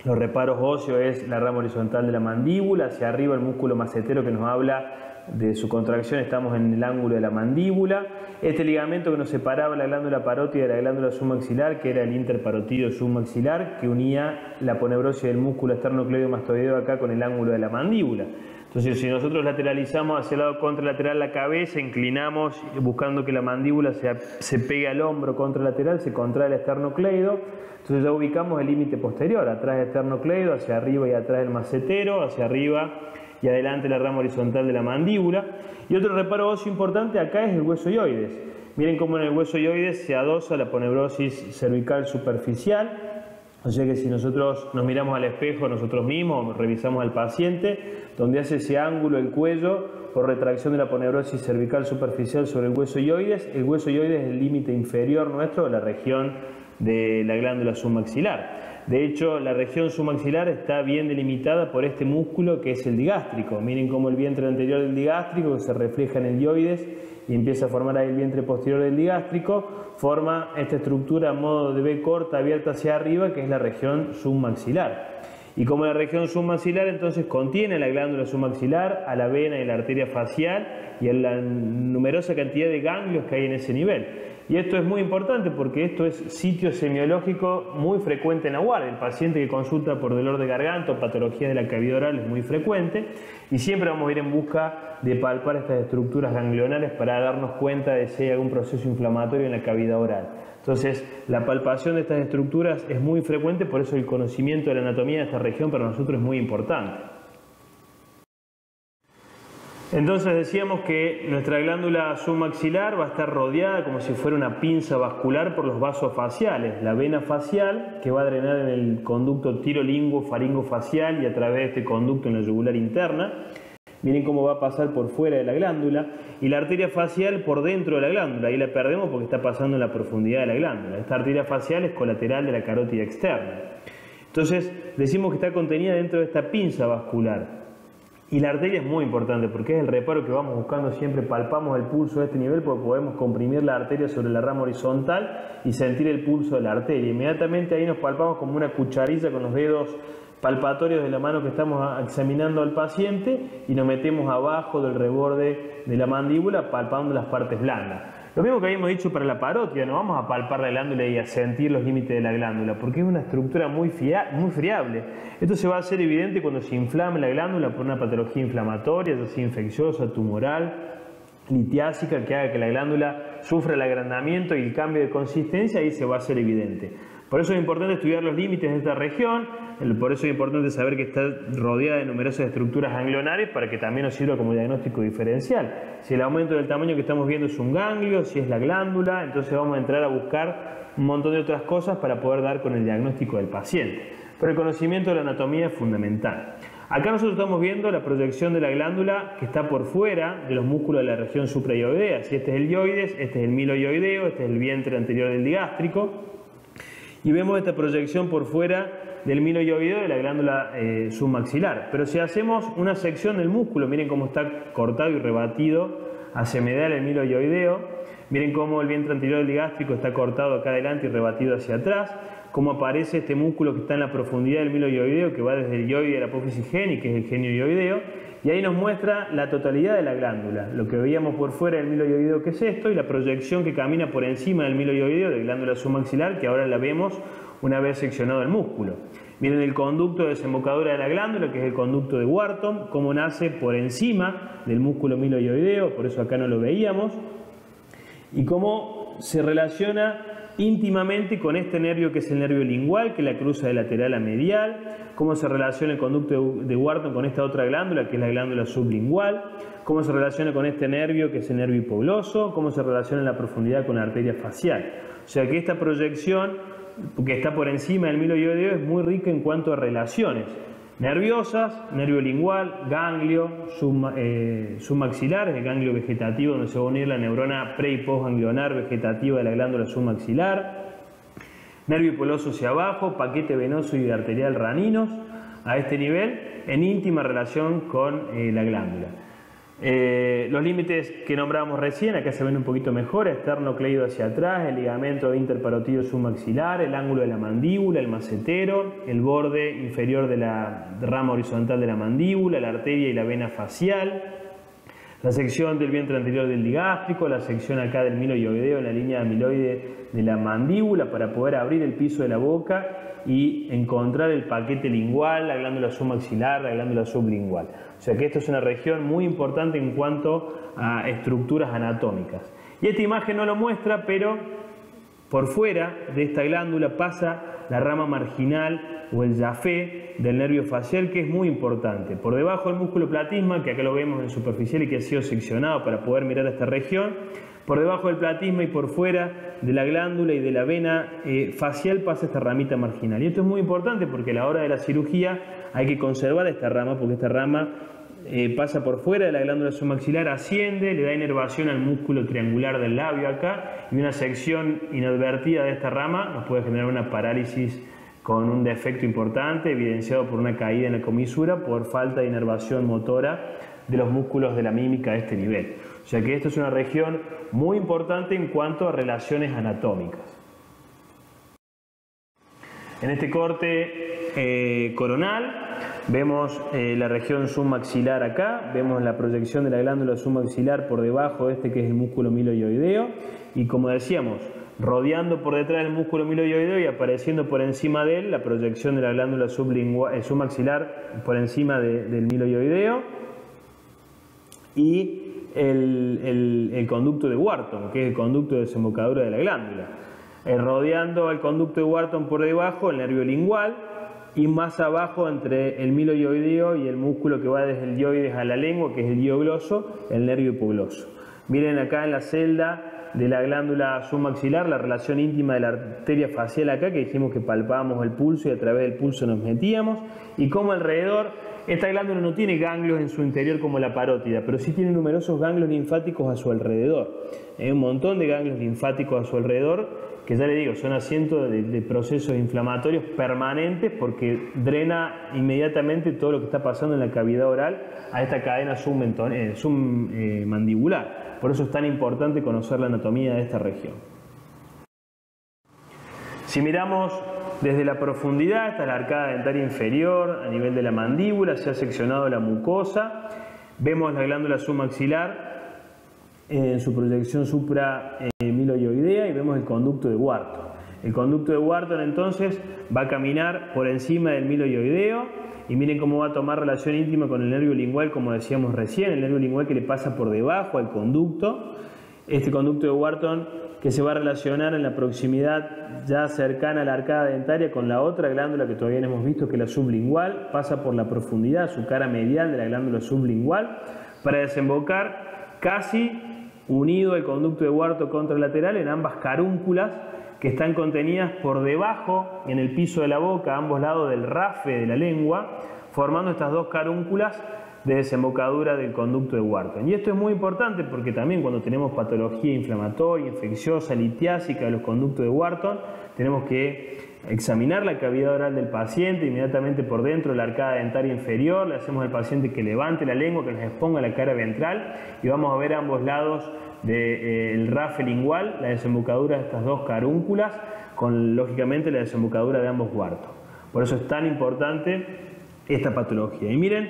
Los reparos óseos es la rama horizontal de la mandíbula, hacia arriba el músculo macetero que nos habla de su contracción, estamos en el ángulo de la mandíbula. Este ligamento que nos separaba la glándula parótida de la glándula submaxilar, que era el interparotidio submaxilar, que unía la aponeurosis del músculo esternocleidomastoideo acá con el ángulo de la mandíbula. Entonces, si nosotros lateralizamos hacia el lado contralateral la cabeza, inclinamos buscando que la mandíbula se pegue al hombro contralateral, se contrae el esternocleido. Entonces ya ubicamos el límite posterior, atrás del esternocleido, hacia arriba y atrás del macetero, hacia arriba y adelante la rama horizontal de la mandíbula. Y otro reparo óseo importante acá es el hueso ioides. Miren cómo en el hueso ioides se adosa la aponeurosis cervical superficial. O sea que si nosotros nos miramos al espejo nosotros mismos, revisamos al paciente, donde hace ese ángulo el cuello por retracción de la aponeurosis cervical superficial sobre el hueso ioides es el límite inferior nuestro de la región de la glándula submaxilar. De hecho, la región submaxilar está bien delimitada por este músculo que es el digástrico. Miren cómo el vientre anterior del digástrico, que se refleja en el ioides y empieza a formar ahí el vientre posterior del digástrico, forma esta estructura a modo de V corta abierta hacia arriba, que es la región submaxilar. Y como la región submaxilar entonces contiene la glándula submaxilar, a la vena y la arteria facial y a la numerosa cantidad de ganglios que hay en ese nivel. Y esto es muy importante porque esto es sitio semiológico muy frecuente en la guardia. El paciente que consulta por dolor de garganta o patología de la cavidad oral es muy frecuente y siempre vamos a ir en busca de palpar estas estructuras ganglionares para darnos cuenta de si hay algún proceso inflamatorio en la cavidad oral. Entonces, la palpación de estas estructuras es muy frecuente, por eso el conocimiento de la anatomía de esta región para nosotros es muy importante. Entonces decíamos que nuestra glándula submaxilar va a estar rodeada como si fuera una pinza vascular por los vasos faciales. La vena facial que va a drenar en el conducto tirolinguo-faringofacial y a través de este conducto en la yugular interna. Miren cómo va a pasar por fuera de la glándula, y la arteria facial por dentro de la glándula. Ahí la perdemos porque está pasando en la profundidad de la glándula. Esta arteria facial es colateral de la carótida externa. Entonces decimos que está contenida dentro de esta pinza vascular. Y la arteria es muy importante porque es el reparo que vamos buscando siempre. Palpamos el pulso a este nivel porque podemos comprimir la arteria sobre la rama horizontal y sentir el pulso de la arteria. Inmediatamente ahí nos palpamos como una cucharilla con los dedos palpatorios de la mano que estamos examinando al paciente y nos metemos abajo del reborde de la mandíbula palpando las partes blandas. Lo mismo que habíamos dicho para la parótida, no vamos a palpar la glándula y a sentir los límites de la glándula porque es una estructura muy friable. Esto se va a hacer evidente cuando se inflame la glándula por una patología inflamatoria, ya sea infecciosa, tumoral, litiásica, que haga que la glándula sufra el agrandamiento y el cambio de consistencia, ahí se va a hacer evidente. Por eso es importante estudiar los límites de esta región, por eso es importante saber que está rodeada de numerosas estructuras ganglionares para que también nos sirva como diagnóstico diferencial. Si el aumento del tamaño que estamos viendo es un ganglio, si es la glándula, entonces vamos a entrar a buscar un montón de otras cosas para poder dar con el diagnóstico del paciente. Pero el conocimiento de la anatomía es fundamental. Acá nosotros estamos viendo la proyección de la glándula que está por fuera de los músculos de la región suprayoidea. Si este es el yoides, este es el miloyoideo, este es el vientre anterior del digástrico. Y vemos esta proyección por fuera del miloyoideo de la glándula submaxilar. Pero si hacemos una sección del músculo, miren cómo está cortado y rebatido hacia medial el miloyoideo. Miren cómo el vientre anterior del digástrico está cortado acá adelante y rebatido hacia atrás. Cómo aparece este músculo que está en la profundidad del miloyoideo, que va desde el yoide a la apófisis geni, que es el genio yoideo. Y ahí nos muestra la totalidad de la glándula. Lo que veíamos por fuera del miloyoideo, que es esto, y la proyección que camina por encima del miloyoideo de glándula submaxilar, que ahora la vemos una vez seccionado el músculo. Miren el conducto de desembocadura de la glándula, que es el conducto de Wharton, cómo nace por encima del músculo miloyoideo, por eso acá no lo veíamos, y cómo se relaciona íntimamente con este nervio que es el nervio lingual, que la cruza de lateral a medial, cómo se relaciona el conducto de Wharton con esta otra glándula, que es la glándula sublingual, cómo se relaciona con este nervio, que es el nervio hipogloso, cómo se relaciona en la profundidad con la arteria facial. O sea que esta proyección, que está por encima del miloyoideo, es muy rica en cuanto a relaciones nerviosas, nervio lingual, ganglio, submaxilar, el ganglio vegetativo donde se va a unir la neurona pre y postganglionar vegetativa de la glándula submaxilar, nervio hipogloso hacia abajo, paquete venoso y arterial raninos a este nivel en íntima relación con la glándula. Los límites que nombrábamos recién, acá se ven un poquito mejor, esternocleido hacia atrás, el ligamento interparotidio submaxilar, el ángulo de la mandíbula, el macetero, el borde inferior de la rama horizontal de la mandíbula, la arteria y la vena facial, la sección del vientre anterior del digástrico, la sección acá del miloyoideo en la línea amiloide de la mandíbula para poder abrir el piso de la boca y encontrar el paquete lingual, la glándula submaxilar, la glándula sublingual. O sea que esto es una región muy importante en cuanto a estructuras anatómicas. Y esta imagen no lo muestra, pero por fuera de esta glándula pasa la rama marginal o el yafé del nervio facial, que es muy importante. Por debajo del músculo platisma, que acá lo vemos en superficial y que ha sido seccionado para poder mirar esta región, por debajo del platisma y por fuera de la glándula y de la vena facial pasa esta ramita marginal. Y esto es muy importante porque a la hora de la cirugía hay que conservar esta rama, porque esta rama pasa por fuera de la glándula submaxilar, asciende, le da inervación al músculo triangular del labio acá, y una sección inadvertida de esta rama nos puede generar una parálisis con un defecto importante, evidenciado por una caída en la comisura por falta de inervación motora de los músculos de la mímica a este nivel. O sea que esto es una región muy importante en cuanto a relaciones anatómicas. En este corte coronal vemos la región submaxilar acá, vemos la proyección de la glándula submaxilar por debajo de este que es el músculo miloioideo, y como decíamos, rodeando por detrás del músculo miloioideo y apareciendo por encima de él la proyección de la glándula submaxilar por encima del miloioideo, y el conducto de Wharton, que es el conducto de desembocadura de la glándula. Rodeando al conducto de Wharton por debajo el nervio lingual, y más abajo entre el miloioideo y el músculo que va desde el dioides a la lengua, que es el diogloso, el nervio hipogloso. Miren acá en la celda de la glándula submaxilar la relación íntima de la arteria facial acá, que dijimos que palpábamos el pulso y a través del pulso nos metíamos, y como alrededor, esta glándula no tiene ganglios en su interior como la parótida, pero sí tiene numerosos ganglios linfáticos a su alrededor. Hay un montón de ganglios linfáticos a su alrededor, que ya les digo, son asientos de procesos inflamatorios permanentes, porque drena inmediatamente todo lo que está pasando en la cavidad oral a esta cadena submandibular. Por eso es tan importante conocer la anatomía de esta región. Si miramos desde la profundidad, esta es la arcada dentaria inferior, a nivel de la mandíbula, se ha seccionado la mucosa, vemos la glándula submaxilar en su proyección supramiloioidea y vemos el conducto de Wharton. El conducto de Wharton entonces va a caminar por encima del miloioideo, y miren cómo va a tomar relación íntima con el nervio lingual, como decíamos recién, el nervio lingual que le pasa por debajo al conducto. Este conducto de Wharton que se va a relacionar en la proximidad ya cercana a la arcada dentaria con la otra glándula que todavía no hemos visto, que es la sublingual, pasa por la profundidad, su cara medial de la glándula sublingual, para desembocar casi unido el conducto de Wharton contralateral en ambas carúnculas que están contenidas por debajo en el piso de la boca, a ambos lados del rafe de la lengua, formando estas dos carúnculas de desembocadura del conducto de Wharton. Y esto es muy importante porque también cuando tenemos patología inflamatoria, infecciosa, litiásica de los conductos de Wharton, tenemos que examinar la cavidad oral del paciente inmediatamente por dentro de la arcada dentaria inferior. Le hacemos al paciente que levante la lengua, que nos exponga la cara ventral, y vamos a ver a ambos lados del rafe lingual la desembocadura de estas dos carúnculas, con lógicamente la desembocadura de ambos Wharton. Por eso es tan importante esta patología. Y miren,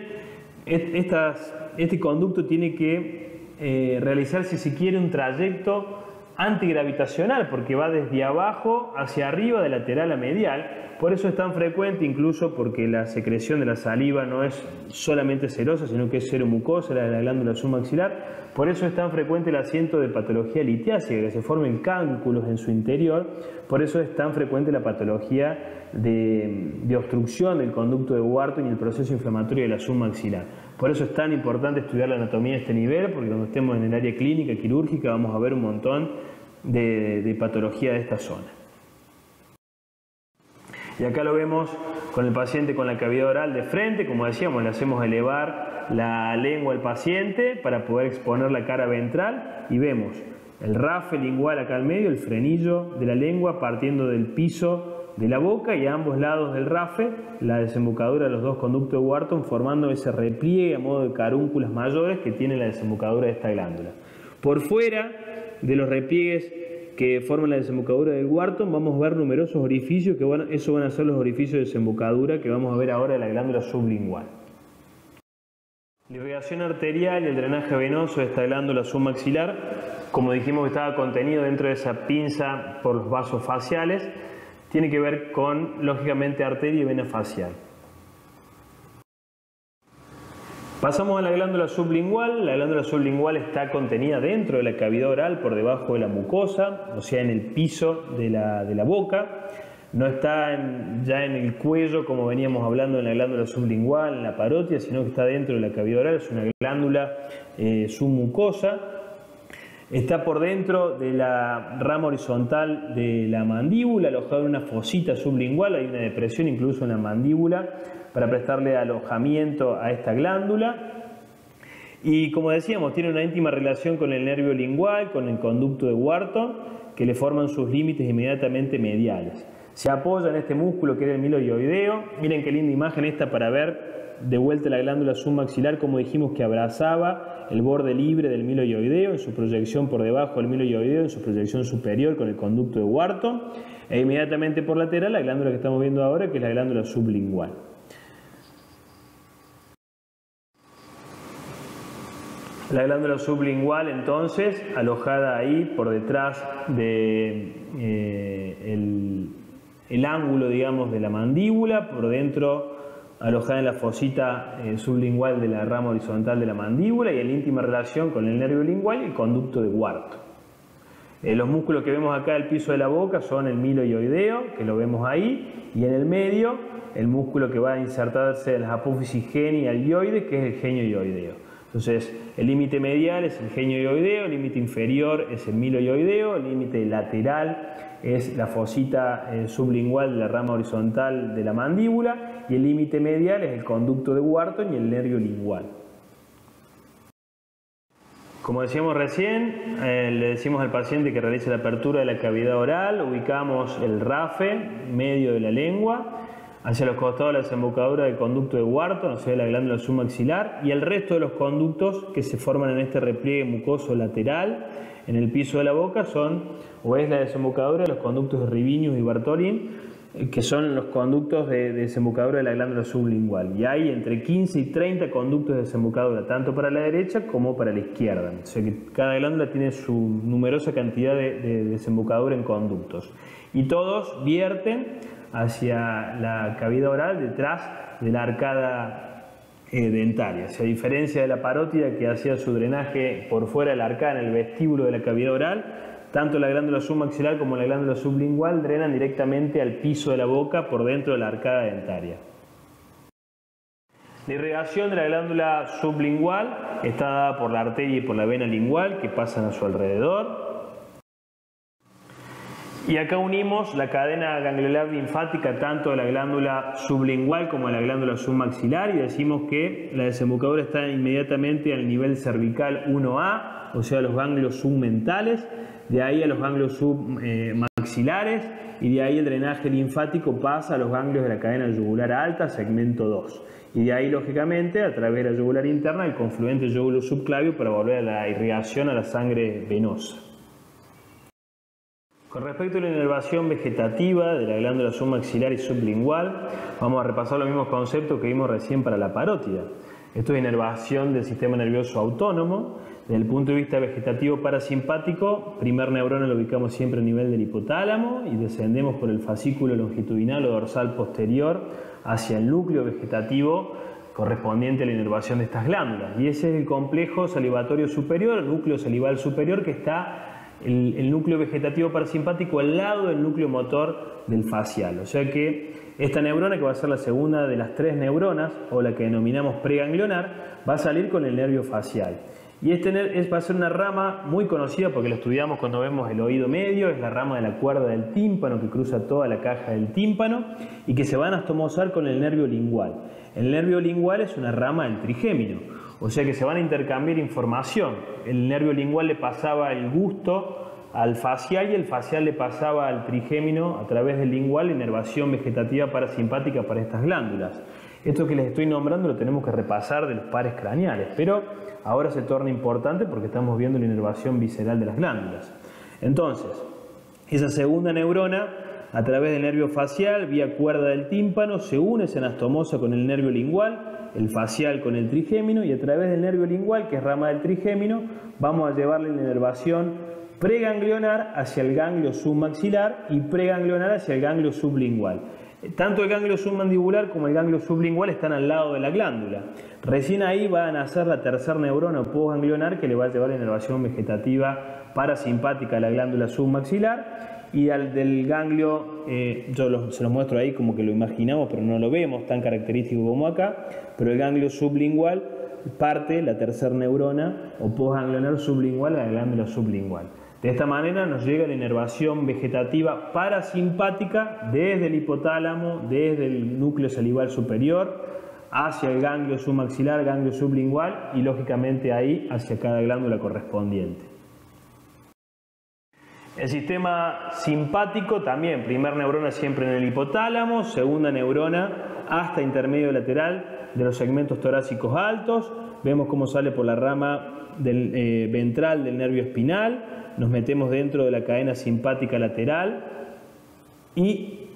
este conducto tiene que realizar, si se quiere, un trayecto antigravitacional, porque va desde abajo hacia arriba, de lateral a medial. Por eso es tan frecuente, incluso porque la secreción de la saliva no es solamente serosa, sino que es seromucosa, la de la glándula submaxilar. Por eso es tan frecuente el asiento de patología litiásica, que se formen cálculos en su interior. Por eso es tan frecuente la patología de obstrucción del conducto de Wharton y el proceso inflamatorio de la submaxilar. Por eso es tan importante estudiar la anatomía de este nivel, porque cuando estemos en el área clínica, quirúrgica, vamos a ver un montón de patología de esta zona. Y acá lo vemos con el paciente con la cavidad oral de frente. Como decíamos, le hacemos elevar la lengua al paciente para poder exponer la cara ventral, y vemos el rafe lingual acá al medio, el frenillo de la lengua partiendo del piso de la boca, y a ambos lados del rafe la desembocadura de los dos conductos de Wharton, formando ese repliegue a modo de carúnculas mayores que tiene la desembocadura de esta glándula. Por fuera de los repliegues que forman la desembocadura del Wharton vamos a ver numerosos orificios, eso van a ser los orificios de desembocadura que vamos a ver ahora de la glándula sublingual. La irrigación arterial y el drenaje venoso de esta glándula submaxilar, como dijimos que estaba contenido dentro de esa pinza por los vasos faciales, tiene que ver con, lógicamente, arteria y vena facial. Pasamos a la glándula sublingual. La glándula sublingual está contenida dentro de la cavidad oral, por debajo de la mucosa, o sea, en el piso de la boca. No está ya en el cuello, como veníamos hablando en la glándula sublingual, en la parótida, sino que está dentro de la cavidad oral. Es una glándula submucosa. Está por dentro de la rama horizontal de la mandíbula, alojado en una fosita sublingual. Hay una depresión incluso en la mandíbula para prestarle alojamiento a esta glándula. Y como decíamos, tiene una íntima relación con el nervio lingual, con el conducto de Wharton, que le forman sus límites inmediatamente mediales. Se apoya en este músculo que es el miloioideo. Miren qué linda imagen esta para ver de vuelta la glándula submaxilar, como dijimos, que abrazaba el borde libre del milo hioideo en su proyección por debajo del milo hioideo, en su proyección superior con el conducto de Wharton, e inmediatamente por lateral la glándula que estamos viendo ahora, que es la glándula sublingual. La glándula sublingual, entonces, alojada ahí por detrás de el ángulo, digamos, de la mandíbula, por dentro alojada en la fosita sublingual de la rama horizontal de la mandíbula y en íntima relación con el nervio lingual y el conducto de Wharton. Los músculos que vemos acá del piso de la boca son el milo hioideo, que lo vemos ahí, y en el medio el músculo que va a insertarse en las apófisis genio-hioides, que es el genio-hioideo. Entonces, el límite medial es el genio-hioideo, el límite inferior es el milo hioideo, el límite lateral es la fosita sublingual de la rama horizontal de la mandíbula y el límite medial es el conducto de Wharton y el nervio lingual. Como decíamos recién, le decimos al paciente que realice la apertura de la cavidad oral, ubicamos el rafe medio de la lengua, hacia los costados de la desembocadura del conducto de Wharton, o sea, la glándula submaxilar, y el resto de los conductos que se forman en este repliegue mucoso lateral en el piso de la boca son, o es la desembocadura de los conductos de Rivinius y Bartholin, que son los conductos de desembocadura de la glándula sublingual. Y hay entre 15 y 30 conductos de desembocadura, tanto para la derecha como para la izquierda. O sea que cada glándula tiene su numerosa cantidad de desembocadura en conductos. Y todos vierten hacia la cavidad oral detrás de la arcada dentaria. O sea, a diferencia de la parótida que hacía su drenaje por fuera de la arcada en el vestíbulo de la cavidad oral, tanto la glándula submaxilar como la glándula sublingual drenan directamente al piso de la boca por dentro de la arcada dentaria. La irrigación de la glándula sublingual está dada por la arteria y por la vena lingual que pasan a su alrededor. Y acá unimos la cadena gangliolar linfática tanto de la glándula sublingual como de la glándula submaxilar y decimos que la desembocadura está inmediatamente al nivel cervical 1A, o sea, los ganglios submentales, de ahí a los ganglios submaxilares y de ahí el drenaje linfático pasa a los ganglios de la cadena yugular alta, segmento 2. Y de ahí, lógicamente, a través de la yugular interna, el confluente yógulo subclavio para volver a la irrigación a la sangre venosa. Con respecto a la inervación vegetativa de la glándula submaxilar y sublingual, vamos a repasar los mismos conceptos que vimos recién para la parótida. Esto es inervación del sistema nervioso autónomo. Desde el punto de vista vegetativo parasimpático, primer neurona lo ubicamos siempre a nivel del hipotálamo y descendemos por el fascículo longitudinal o dorsal posterior hacia el núcleo vegetativo correspondiente a la inervación de estas glándulas. Y ese es el complejo salivatorio superior, el núcleo salival superior, que está el núcleo vegetativo parasimpático al lado del núcleo motor del facial. O sea que esta neurona, que va a ser la segunda de las 3 neuronas, o la que denominamos preganglionar, va a salir con el nervio facial. Y va a ser una rama muy conocida porque lo estudiamos cuando vemos el oído medio, es la rama de la cuerda del tímpano que cruza toda la caja del tímpano y que se va a anastomosar con el nervio lingual. El nervio lingual es una rama del trigémino, o sea que se van a intercambiar información. El nervio lingual le pasaba el gusto al facial y el facial le pasaba al trigémino a través del lingual, inervación vegetativa parasimpática para estas glándulas. Esto que les estoy nombrando lo tenemos que repasar de los pares craneales, pero ahora se torna importante porque estamos viendo la inervación visceral de las glándulas. Entonces, esa segunda neurona, a través del nervio facial, vía cuerda del tímpano, se une, se anastomosa con el nervio lingual, el facial con el trigémino, y a través del nervio lingual, que es rama del trigémino, vamos a llevarle la inervación preganglionar hacia el ganglio submaxilar y preganglionar hacia el ganglio sublingual. Tanto el ganglio submandibular como el ganglio sublingual están al lado de la glándula. Recién ahí va a nacer la tercera neurona postganglionar que le va a llevar la inervación vegetativa parasimpática a la glándula submaxilar, y al del ganglio, se los muestro ahí como que lo imaginamos pero no lo vemos tan característico como acá, pero el ganglio sublingual parte la tercera neurona o postganglionar sublingual a la glándula sublingual. De esta manera nos llega la inervación vegetativa parasimpática desde el hipotálamo, desde el núcleo salival superior, hacia el ganglio submaxilar, ganglio sublingual y lógicamente ahí hacia cada glándula correspondiente. El sistema simpático también, primera neurona siempre en el hipotálamo, segunda neurona hasta intermedio lateral de los segmentos torácicos altos. Vemos cómo sale por la rama ventral del nervio espinal. Nos metemos dentro de la cadena simpática lateral y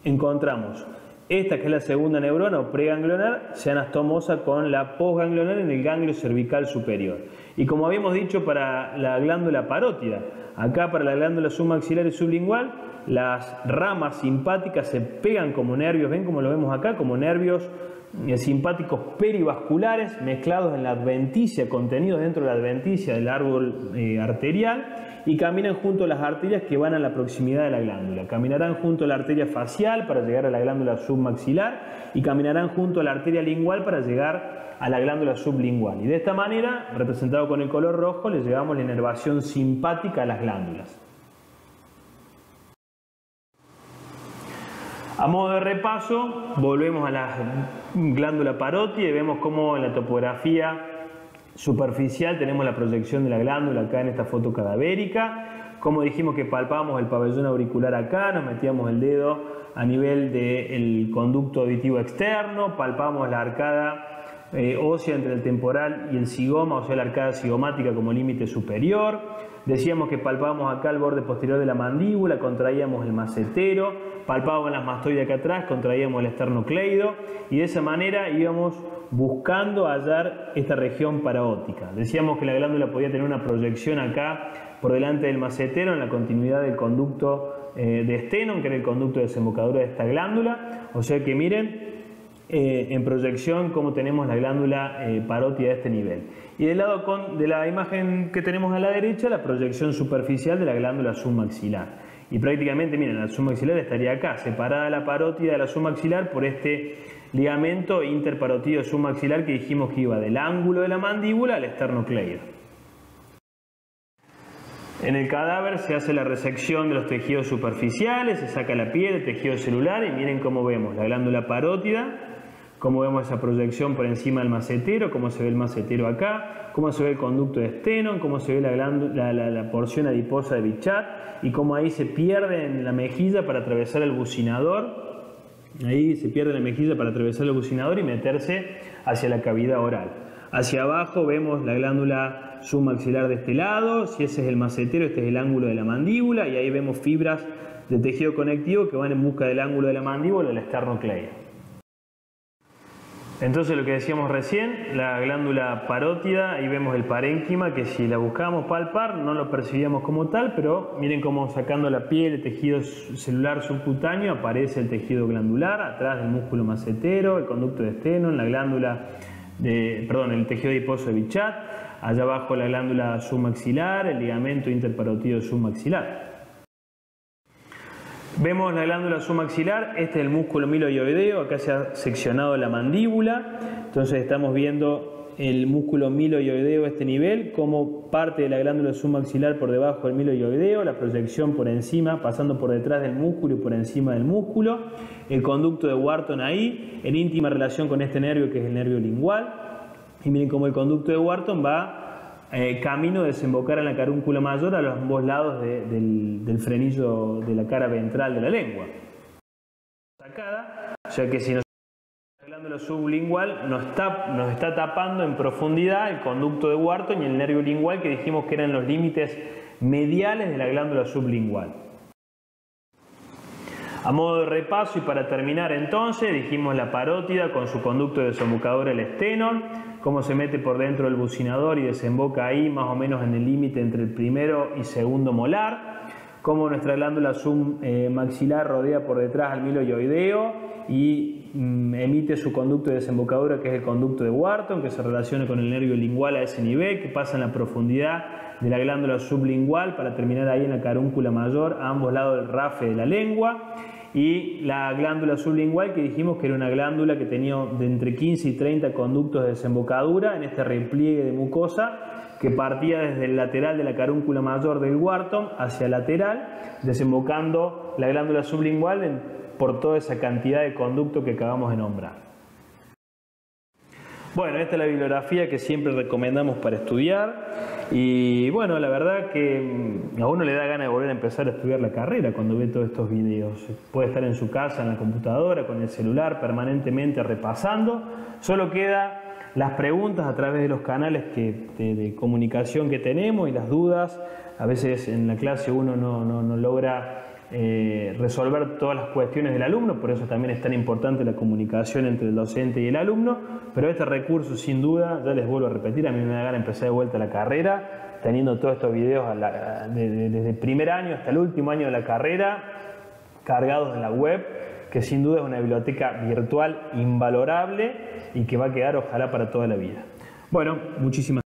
encontramos esta, que es la segunda neurona o preganglionar, se anastomosa con la posganglionar en el ganglio cervical superior. Y como habíamos dicho para la glándula parótida, acá para la glándula submaxilar y sublingual, las ramas simpáticas se pegan como nervios, ven como lo vemos acá, como nervios simpáticos perivasculares mezclados en la adventicia, contenidos dentro de la adventicia del árbol arterial, y caminan junto a las arterias que van a la proximidad de la glándula. Caminarán junto a la arteria facial para llegar a la glándula submaxilar y caminarán junto a la arteria lingual para llegar a la glándula sublingual. Y de esta manera, representado con el color rojo, le llevamos la inervación simpática a las glándulas. A modo de repaso, volvemos a la glándula parótida y vemos cómo en la topografía superficial tenemos la proyección de la glándula acá en esta foto cadavérica. Como dijimos que palpamos el pabellón auricular acá, nos metíamos el dedo a nivel del conducto auditivo externo, palpamos la arcada ósea entre el temporal y el zigoma, o sea la arcada zigomática como límite superior. Decíamos que palpábamos acá el borde posterior de la mandíbula, contraíamos el macetero, palpábamos las mastoides acá atrás, contraíamos el esternocleido y de esa manera íbamos buscando hallar esta región paraótica. Decíamos que la glándula podía tener una proyección acá por delante del macetero en la continuidad del conducto de Stenón, que era el conducto desembocador de esta glándula. O sea que miren en proyección cómo tenemos la glándula parótida de este nivel. Y del lado de la imagen que tenemos a la derecha, la proyección superficial de la glándula submaxilar. Y prácticamente, miren, la submaxilar estaría acá, separada la parótida de la submaxilar por este ligamento interparotídeo submaxilar que dijimos que iba del ángulo de la mandíbula al esternocleido. En el cadáver se hace la resección de los tejidos superficiales, se saca la piel, el tejido celular y miren cómo vemos la glándula parótida, cómo vemos esa proyección por encima del macetero, cómo se ve el macetero acá, cómo se ve el conducto de Stenón, cómo se ve la porción adiposa de Bichat y cómo ahí se pierde en la mejilla para atravesar el bucinador. Ahí se pierde la mejilla para atravesar el bucinador y meterse hacia la cavidad oral. Hacia abajo vemos la glándula submaxilar de este lado, si ese es el macetero, este es el ángulo de la mandíbula y ahí vemos fibras de tejido conectivo que van en busca del ángulo de la mandíbula, el esternocleido. Entonces lo que decíamos recién, la glándula parótida, ahí vemos el parénquima que si la buscábamos palpar no lo percibíamos como tal, pero miren cómo sacando la piel, el tejido celular subcutáneo, aparece el tejido glandular, atrás del músculo macetero, el conducto de Stenón, la glándula el tejido adiposo de Bichat, allá abajo la glándula submaxilar, el ligamento interparotídeo submaxilar. Vemos la glándula submaxilar, este es el músculo miloioideo, acá se ha seccionado la mandíbula, entonces estamos viendo el músculo miloioideo a este nivel, como parte de la glándula submaxilar por debajo del miloioideo, la proyección por encima, pasando por detrás del músculo y por encima del músculo, el conducto de Wharton ahí, en íntima relación con este nervio que es el nervio lingual, y miren cómo el conducto de Wharton va camino de desembocar en la carúncula mayor a los ambos lados del frenillo de la cara ventral de la lengua. Sacada, o sea que si la glándula sublingual nos está tapando en profundidad el conducto de Wharton y el nervio lingual que dijimos que eran los límites mediales de la glándula sublingual. A modo de repaso y para terminar entonces, dijimos la parótida con su conducto desembocador el Stenón, cómo se mete por dentro del bucinador y desemboca ahí más o menos en el límite entre el primero y segundo molar, cómo nuestra glándula submaxilar rodea por detrás al miloioideo y emite su conducto de desembocadura que es el conducto de Wharton, que se relaciona con el nervio lingual a ese nivel, que pasa en la profundidad de la glándula sublingual para terminar ahí en la carúncula mayor a ambos lados del rafe de la lengua. Y la glándula sublingual que dijimos que era una glándula que tenía de entre 15 y 30 conductos de desembocadura en este repliegue de mucosa que partía desde el lateral de la carúncula mayor del Wharton hacia lateral, desembocando la glándula sublingual por toda esa cantidad de conductos que acabamos de nombrar. Bueno, esta es la bibliografía que siempre recomendamos para estudiar y bueno, la verdad que a uno le da ganas de volver a empezar a estudiar la carrera cuando ve todos estos videos. Puede estar en su casa, en la computadora, con el celular, permanentemente repasando. Solo queda las preguntas a través de los canales de comunicación que tenemos y las dudas. A veces en la clase uno no logra resolver todas las cuestiones del alumno, por eso también es tan importante la comunicación entre el docente y el alumno, pero este recurso sin duda, ya les vuelvo a repetir, a mí me da ganas de empezar de vuelta la carrera, teniendo todos estos videos desde el primer año hasta el último año de la carrera, cargados en la web, que sin duda es una biblioteca virtual invalorable y que va a quedar ojalá para toda la vida. Bueno, muchísimas